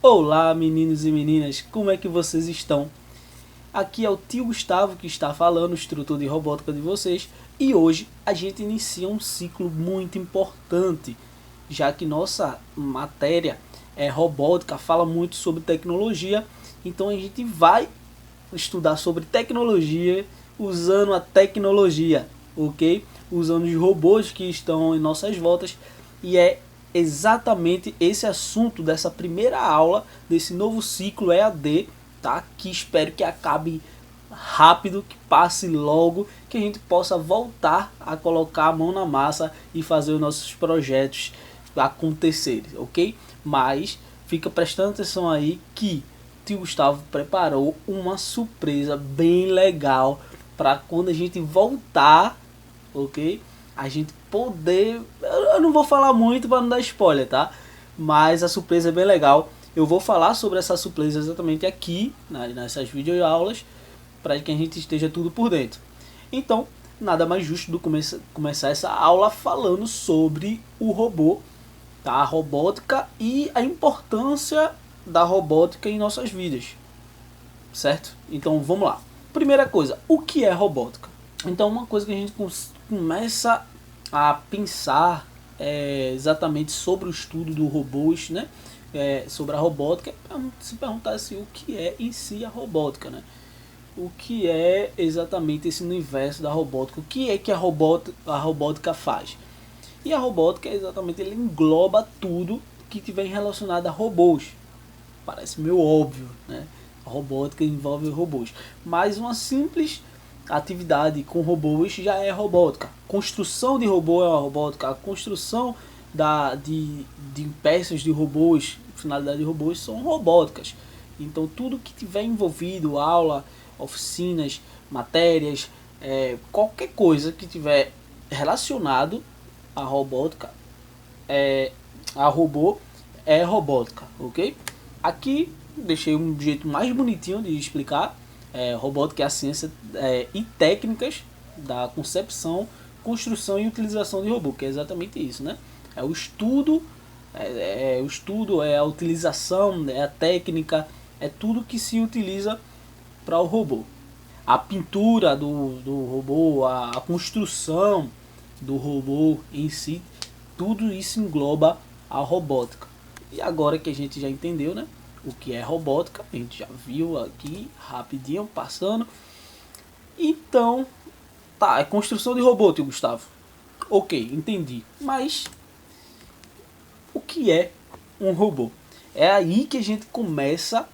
Olá, meninos e meninas, como é que vocês estão? Aqui é o tio Gustavo que está falando, o instrutor de robótica de vocês, e hoje a gente inicia um ciclo muito importante, já que nossa matéria é robótica, fala muito sobre tecnologia, então a gente vai estudar sobre tecnologia usando a tecnologia, ok? Usando os robôs que estão em nossas voltas, e é exatamente esse assunto dessa primeira aula desse novo ciclo EAD, tá? Que espero que acabe rápido, que passe logo, que a gente possa voltar a colocar a mão na massa e fazer os nossos projetos acontecerem, ok? Mas fica prestando atenção aí que tio Gustavo preparou uma surpresa bem legal para quando a gente voltar, ok? A gente poder. Eu não vou falar muito para não dar spoiler, tá? Mas a surpresa é bem legal. Eu vou falar sobre essa surpresa exatamente aqui, nessas videoaulas, para que a gente esteja tudo por dentro. Então, nada mais justo do que começar essa aula falando sobre o robô, tá? A robótica e a importância da robótica em nossas vidas, certo? Então vamos lá. Primeira coisa, o que é robótica? Então uma coisa que a gente começa a pensar exatamente sobre o estudo dos robôs, né? Sobre a robótica, é se perguntar assim, o que é em si a robótica, né? O que é exatamente esse universo da robótica? O que é que a robótica faz? E a robótica exatamente, ele engloba tudo que tiver relacionado a robôs. Parece meio óbvio, né? A robótica envolve robôs. Mas uma simples atividade com robôs já é robótica. Construção de robô é uma robótica. A construção de peças de robôs, finalidade de robôs, são robóticas. Então tudo que tiver envolvido, aula, oficinas, matérias, qualquer coisa que tiver relacionado à robótica, a robô, é robótica, ok? Aqui deixei um jeito mais bonitinho de explicar. Robótica é a ciência e técnicas da concepção, construção e utilização de robô, que é exatamente isso, né? É o estudo, é a utilização, é a técnica, é tudo que se utiliza para o robô. A pintura do robô, a construção do robô em si, tudo isso engloba a robótica. E agora que a gente já entendeu, né, o que é robótica, a gente já viu aqui rapidinho passando. Então, tá, é construção de robô, tio Gustavo. Ok, entendi. Mas o que é um robô? É aí que a gente começa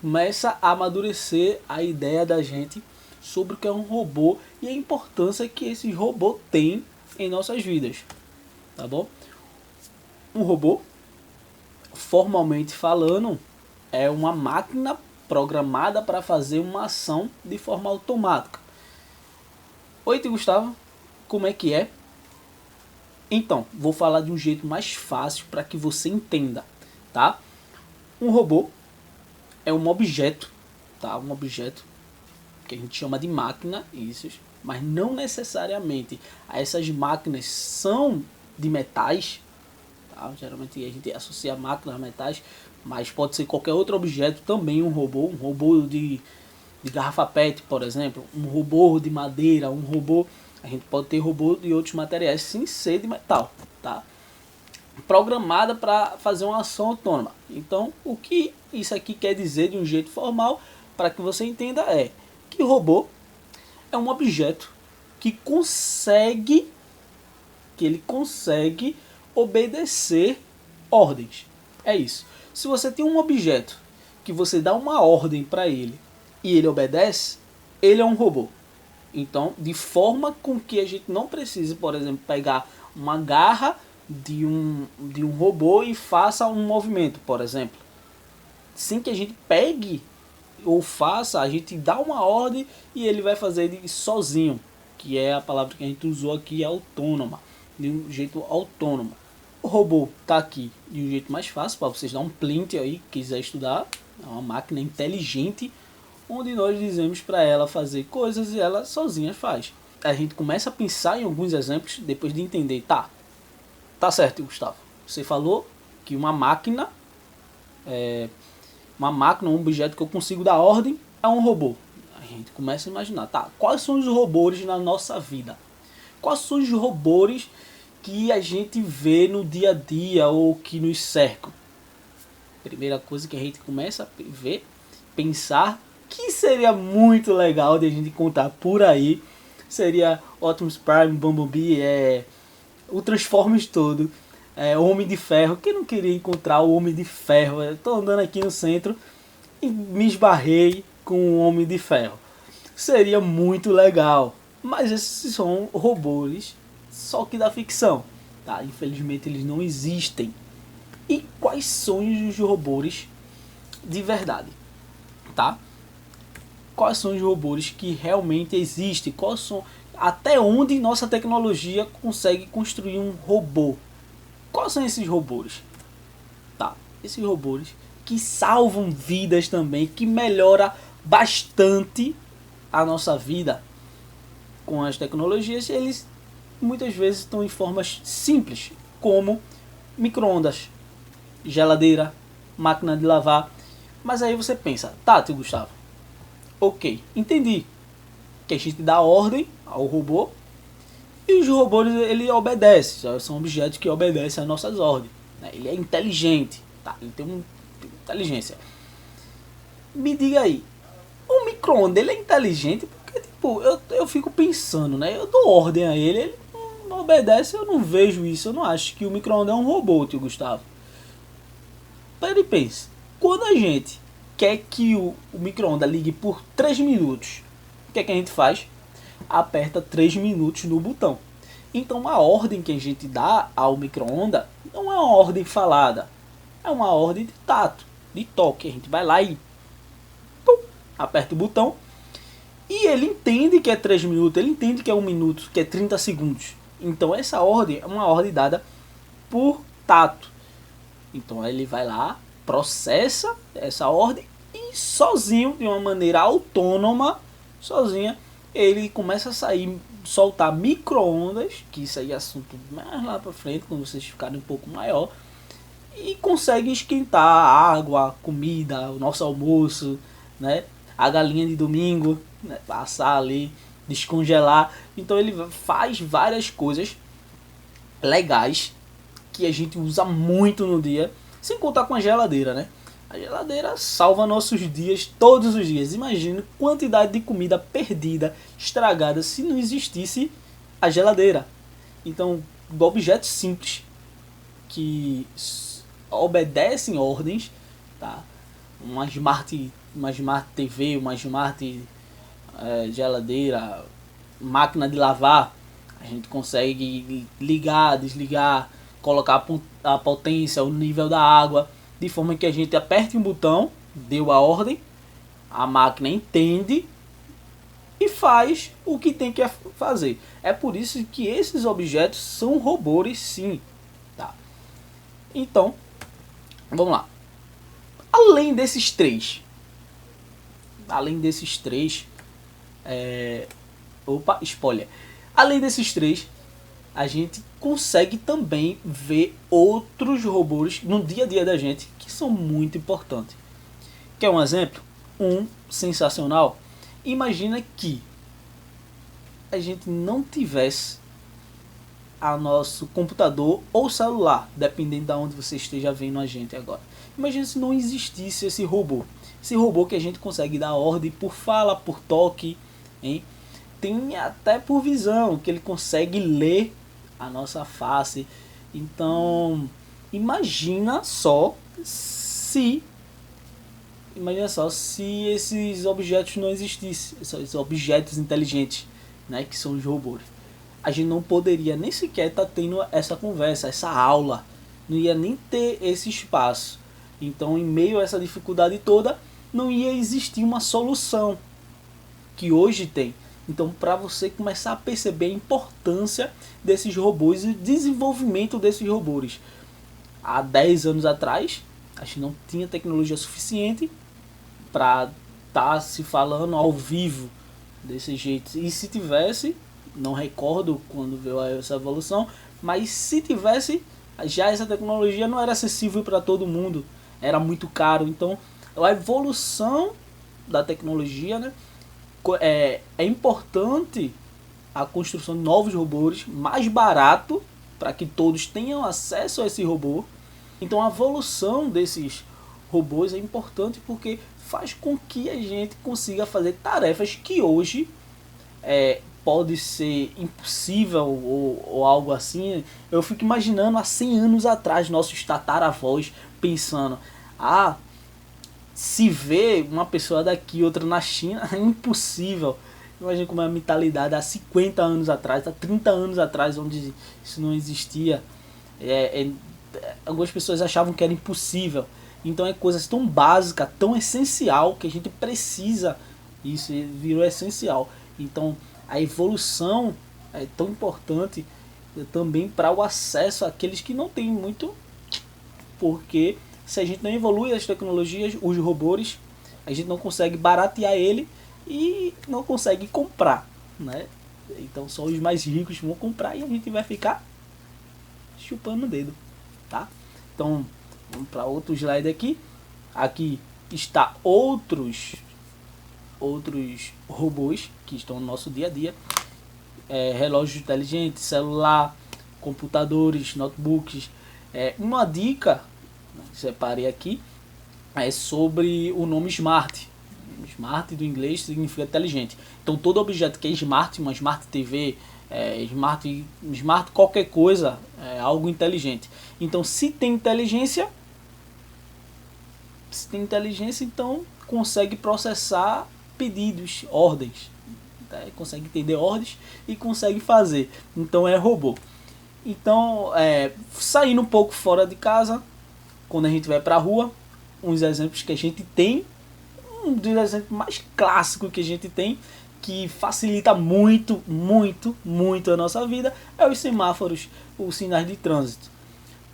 começa a amadurecer a ideia da gente sobre o que é um robô e a importância que esse robô tem em nossas vidas, tá bom? Um robô, formalmente falando, é uma máquina programada para fazer uma ação de forma automática. Oi, tio Gustavo, como é que é? Então, vou falar de um jeito mais fácil para que você entenda, tá? Um robô é um objeto, tá? Um objeto que a gente chama de máquina, isso, mas não necessariamente essas máquinas são de metais, tá? Geralmente a gente associa máquinas a metais, mas pode ser qualquer outro objeto também, um robô de garrafa PET, por exemplo, um robô de madeira, um robô, a gente pode ter robô de outros materiais sem ser de metal, tá? Programada para fazer uma ação autônoma. Então, o que isso aqui quer dizer de um jeito formal, para que você entenda, é que o robô é um objeto que ele consegue obedecer ordens. É isso. Se você tem um objeto que você dá uma ordem para ele e ele obedece, ele é um robô. Então, de forma com que a gente não precise, por exemplo, pegar uma garra de um robô e faça um movimento, por exemplo. Sem que a gente pegue ou faça, a gente dá uma ordem e ele vai fazer ele sozinho, que é a palavra que a gente usou aqui, autônoma, de um jeito autônomo. O robô está aqui de um jeito mais fácil, para vocês dar um print aí, quiser estudar. É uma máquina inteligente, onde nós dizemos para ela fazer coisas e ela sozinha faz. A gente começa a pensar em alguns exemplos depois de entender, tá certo, Gustavo, você falou, que uma máquina, um objeto que eu consigo dar ordem, é um robô. A gente começa a imaginar, tá, quais são os robôs na nossa vida? Quais são os robôs que a gente vê no dia a dia ou que nos cercam? Primeira coisa que a gente começa a ver, pensar, que seria muito legal de a gente contar por aí, seria Optimus Prime, Bumblebee, o Transformers todo, o Homem de Ferro. Quem não queria encontrar o Homem de Ferro? Estou andando aqui no centro e me esbarrei com o Homem de Ferro. Seria muito legal. Mas esses são robôs só que da ficção, tá? Infelizmente eles não existem. E quais são os robôs de verdade, tá? Quais são os robôs que realmente existem? Quais são, até onde nossa tecnologia consegue construir um robô? Quais são esses robôs? Tá, esses robôs que salvam vidas também, que melhora bastante a nossa vida com as tecnologias. Eles muitas vezes estão em formas simples, como micro-ondas, geladeira, máquina de lavar. Mas aí você pensa, tá, tio Gustavo, ok, entendi que a gente dá ordem ao robô e os robôs ele obedecem, são objetos que obedecem às nossas ordens, né? Ele é inteligente, tá? Ele tem uma inteligência. Me diga aí, o micro-ondas ele é inteligente? Porque tipo, eu fico pensando, né? Eu dou ordem a ele não obedece, eu não vejo isso, eu não acho que o micro-ondas é um robô, tio Gustavo. Pera e pense, quando a gente quer que o micro-ondas ligue por 3 minutos, o que é que a gente faz? Aperta 3 minutos no botão. Então a ordem que a gente dá ao micro-ondas não é uma ordem falada, é uma ordem de tato, de toque. A gente vai lá e aperta o botão e ele entende que é 3 minutos, ele entende que é 1 minuto, que é 30 segundos. Então essa ordem é uma ordem dada por tato. Então ele vai lá, processa essa ordem e sozinho, de uma maneira autônoma, sozinha, ele começa a soltar micro-ondas, que isso aí é assunto mais lá pra frente, quando vocês ficarem um pouco maior, e consegue esquentar a água, a comida, o nosso almoço, né? A galinha de domingo, né? Passar ali, descongelar. Então ele faz várias coisas legais que a gente usa muito no dia, sem contar com a geladeira, né? A geladeira salva nossos dias todos os dias. Imagina a quantidade de comida perdida, estragada, se não existisse a geladeira. Então, objetos simples que obedecem ordens, tá? Uma Smart TV, uma Smart geladeira, máquina de lavar, a gente consegue ligar, desligar, colocar a potência, o nível da água, de forma que a gente aperte um botão, deu a ordem, a máquina entende e faz o que tem que fazer. É por isso que esses objetos são robôs, sim, tá? Então, vamos lá. Além desses três, opa, spoiler. Além desses três, a gente consegue também ver outros robôs no dia a dia da gente que são muito importantes. Quer um exemplo? Um sensacional. Imagina que a gente não tivesse a nosso computador ou celular, dependendo de onde você esteja vendo a gente agora. Imagina se não existisse esse robô. Esse robô que a gente consegue dar ordem por fala, por toque, hein? Tem até por visão, que ele consegue ler a nossa face. Então, imagina só se esses objetos não existissem, esses objetos inteligentes, né, que são os robôs. A gente não poderia nem sequer estar tendo essa conversa, essa aula, não ia nem ter esse espaço. Então, em meio a essa dificuldade toda, não ia existir uma solução que hoje tem. Então, para você começar a perceber a importância desses robôs e o desenvolvimento desses robôs. Há 10 anos atrás, a gente não tinha tecnologia suficiente para estar se falando ao vivo desse jeito. E se tivesse, não recordo quando veio essa evolução, mas se tivesse, Já essa tecnologia não era acessível para todo mundo, era muito caro. Então a evolução da tecnologia, né, é importante a construção de novos robôs mais barato para que todos tenham acesso a esse robô. Então a evolução desses robôs é importante porque faz com que a gente consiga fazer tarefas que hoje pode ser impossível ou algo assim. Eu fico imaginando há 100 anos atrás nossos tataravós pensando: se vê uma pessoa daqui, outra na China, é impossível. Imagina como é a mentalidade há 50 anos atrás, há 30 anos atrás, onde isso não existia. Algumas pessoas achavam que era impossível. Então é coisas tão básicas, tão essencial, que a gente precisa. Isso virou essencial. Então a evolução é tão importante também para o acesso àqueles que não têm muito. Porque se a gente não evolui as tecnologias, os robôs, a gente não consegue baratear ele e não consegue comprar, né? Então só os mais ricos vão comprar e a gente vai ficar chupando o dedo, tá? Então vamos para outro slide aqui. Aqui está outros robôs que estão no nosso dia a dia. Relógios inteligentes, celular, computadores, notebooks. Uma dica, separei aqui, é sobre o nome Smart. Smart do inglês significa inteligente. Então todo objeto que é Smart, uma Smart TV, Smart qualquer coisa, é algo inteligente. Então se tem inteligência, então consegue processar pedidos, ordens, tá? Consegue entender ordens e consegue fazer. Então é robô. Então, saindo um pouco fora de casa, quando a gente vai para a rua, uns exemplos que a gente tem, um dos exemplos mais clássicos que a gente tem, que facilita muito, muito, muito a nossa vida, é os semáforos, os sinais de trânsito.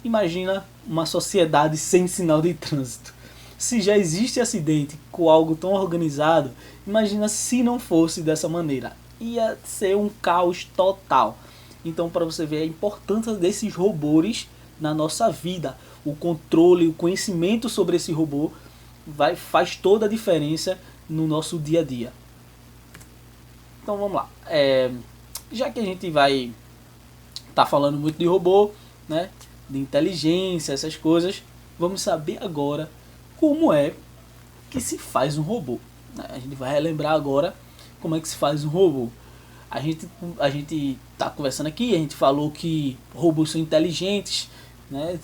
Imagina uma sociedade sem sinal de trânsito. Se já existe acidente com algo tão organizado, imagina se não fosse dessa maneira. Ia ser um caos total. Então, para você ver a importância desses robôs na nossa vida, o controle, o conhecimento sobre esse robô faz toda a diferença no nosso dia a dia. Então vamos lá. Já que a gente vai estar falando muito de robô, né, de inteligência, essas coisas, vamos saber agora como é que se faz um robô. A gente vai relembrar agora como é que se faz um robô. A gente tá conversando aqui, a gente falou que robôs são inteligentes, né,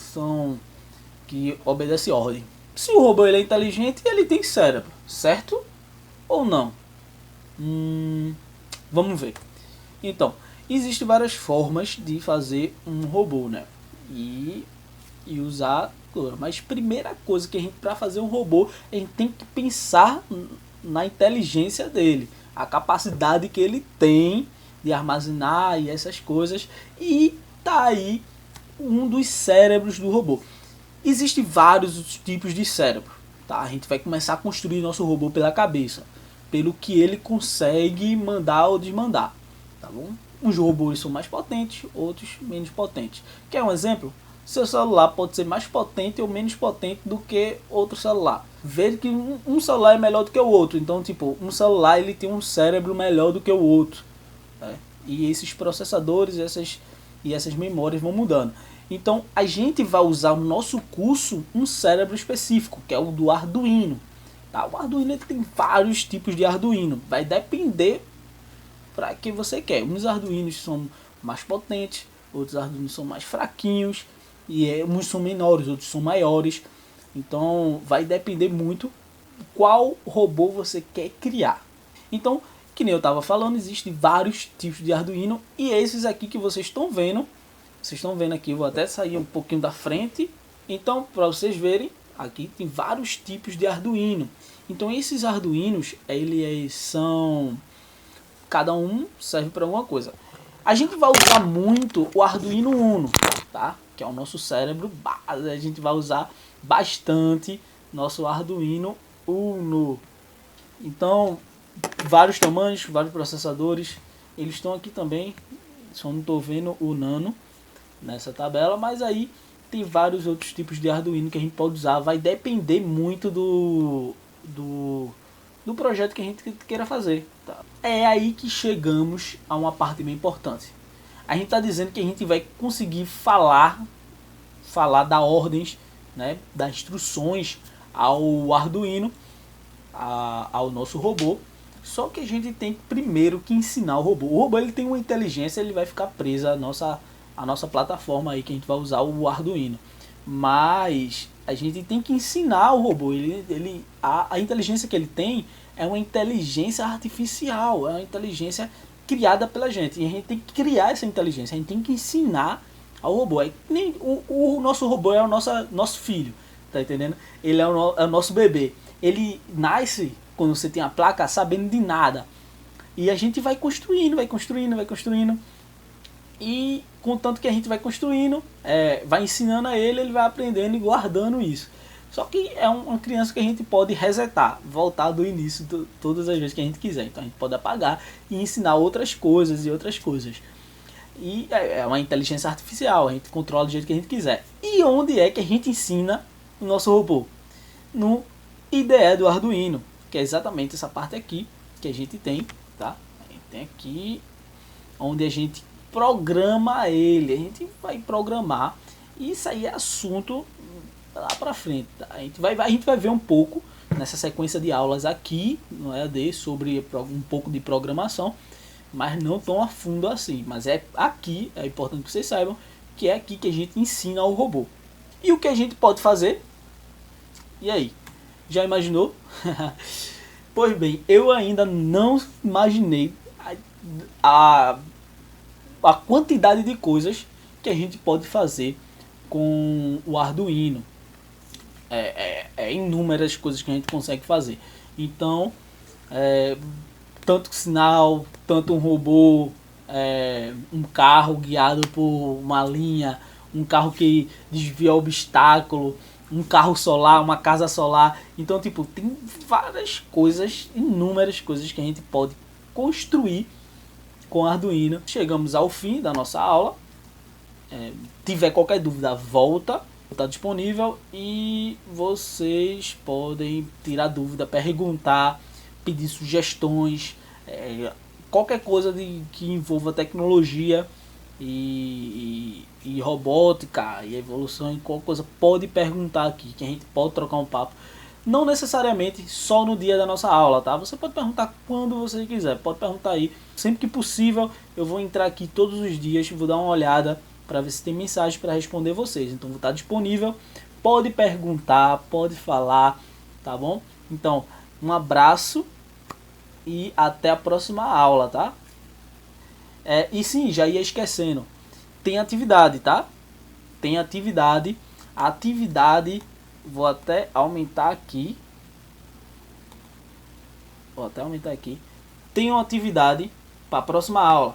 que obedecem ordem. Se o robô ele é inteligente, ele tem cérebro, certo ou não? Vamos ver. Então, existem várias formas de fazer um robô, né? E usar, mas primeira coisa que a gente, para fazer um robô, a gente tem que pensar na inteligência dele, a capacidade que ele tem de armazenar e essas coisas, e tá aí um dos cérebros do robô. Existem vários tipos de cérebro, tá? A gente vai começar a construir nosso robô pela cabeça, pelo que ele consegue mandar ou desmandar, tá bom? Uns robôs são mais potentes, outros menos potentes. Quer um exemplo? Seu celular pode ser mais potente ou menos potente do que outro celular. Veja que um celular é melhor do que o outro. Então, tipo, um celular ele tem um cérebro melhor do que o outro, né? E esses processadores e essas memórias vão mudando. Então, a gente vai usar no nosso curso um cérebro específico, que é o do Arduino. Tá? O Arduino ele tem vários tipos de Arduino. Vai depender para que você quer. Uns Arduinos são mais potentes, outros Arduinos são mais fraquinhos, e uns são menores, outros são maiores. Então vai depender muito qual robô você quer criar. Então, que nem eu estava falando, existem vários tipos de Arduino, e esses aqui que vocês estão vendo aqui, eu vou até sair um pouquinho da frente. Então, para vocês verem, aqui tem vários tipos de Arduino. Então esses Arduinos, eles são, cada um serve para uma coisa. A gente vai usar muito o Arduino Uno, tá? Que é o nosso cérebro base. A gente vai usar bastante nosso Arduino Uno. Então, vários tamanhos, vários processadores. Eles estão aqui também. Só não estou vendo o Nano nessa tabela, mas aí Tem vários outros tipos de Arduino que a gente pode usar. Vai depender muito do projeto que a gente queira fazer. Tá? É aí que chegamos a uma parte bem importante. A gente está dizendo que a gente vai conseguir falar das ordens, né, das instruções ao Arduino, ao nosso robô. Só que a gente tem primeiro que ensinar o robô. O robô ele tem uma inteligência, ele vai ficar preso à nossa plataforma aí que a gente vai usar, o Arduino. Mas a gente tem que ensinar o robô. A inteligência que ele tem é uma inteligência artificial, é uma inteligência criada pela gente. E a gente tem que criar essa inteligência, a gente tem que ensinar ao robô. O nosso robô é o nosso filho, tá entendendo? Ele é o nosso bebê. Ele nasce, quando você tem a placa, sabendo de nada. E a gente vai construindo. E contanto que a gente vai construindo, vai ensinando a ele, ele vai aprendendo e guardando isso. Só que é uma criança que a gente pode resetar, voltar do início todas as vezes que a gente quiser. Então a gente pode apagar e ensinar outras coisas. E é uma inteligência artificial, a gente controla do jeito que a gente quiser. E onde é que a gente ensina o nosso robô? No IDE do Arduino, que é exatamente essa parte aqui que a gente tem, tá? A gente tem aqui onde a gente programa ele, a gente vai programar, e isso aí é assunto lá pra frente, tá? A gente vai ver um pouco nessa sequência de aulas aqui no EAD sobre um pouco de programação, mas não tão a fundo assim. Mas é importante que vocês saibam que é aqui que a gente ensina ao robô. E o que a gente pode fazer? E aí? Já imaginou? Pois bem, eu ainda não imaginei a quantidade de coisas que a gente pode fazer com o Arduino. Inúmeras coisas que a gente consegue fazer. Então, tanto sinal, tanto um robô, um carro guiado por uma linha, um carro que desvia obstáculo, um carro solar, uma casa solar. Então, tipo, tem várias coisas, inúmeras coisas que a gente pode construir com Arduino. Chegamos ao fim da nossa aula. Tiver qualquer dúvida, volta, está disponível, e vocês podem tirar dúvida, perguntar, pedir sugestões, qualquer coisa que envolva tecnologia e robótica e evolução, e qualquer coisa pode perguntar aqui, que a gente pode trocar um papo. Não necessariamente só no dia da nossa aula, tá? Você pode perguntar quando você quiser, pode perguntar aí. Sempre que possível, eu vou entrar aqui todos os dias, vou dar uma olhada para ver se tem mensagem para responder vocês. Então vou estar disponível, pode perguntar, pode falar, tá bom? Então, um abraço e até a próxima aula, tá? E sim, já ia esquecendo, tem atividade, tá? Tem atividade, vou até aumentar aqui. Tem uma atividade para a próxima aula.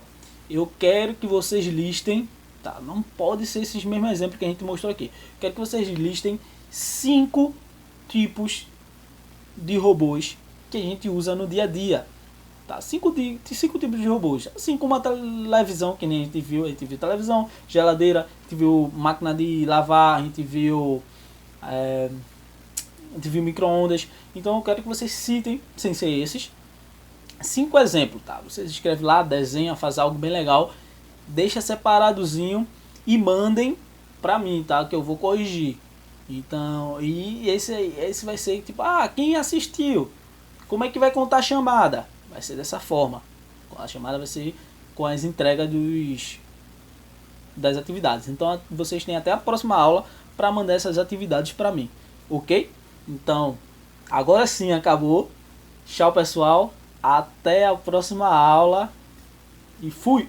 Eu quero que vocês listem, tá? Não pode ser esses mesmos exemplos que a gente mostrou aqui. Quero que vocês listem 5 tipos de robôs que a gente usa no dia a dia. Tá? 5 tipos de robôs. Assim como a televisão, que nem a gente viu televisão, geladeira, a gente viu máquina de lavar, a gente viu micro-ondas. Então eu quero que vocês citem, sem ser esses, 5 exemplos, tá? Vocês escrevem lá, desenha, faz algo bem legal, deixa separadozinho e mandem pra mim, tá? Que eu vou corrigir. Então, e esse vai ser tipo, quem assistiu? Como é que vai contar a chamada? Vai ser dessa forma. A chamada vai ser com as entregas das atividades. Então vocês têm até a próxima aula para mandar essas atividades para mim, ok? Então, agora sim acabou. Tchau, pessoal. Até a próxima aula. E fui!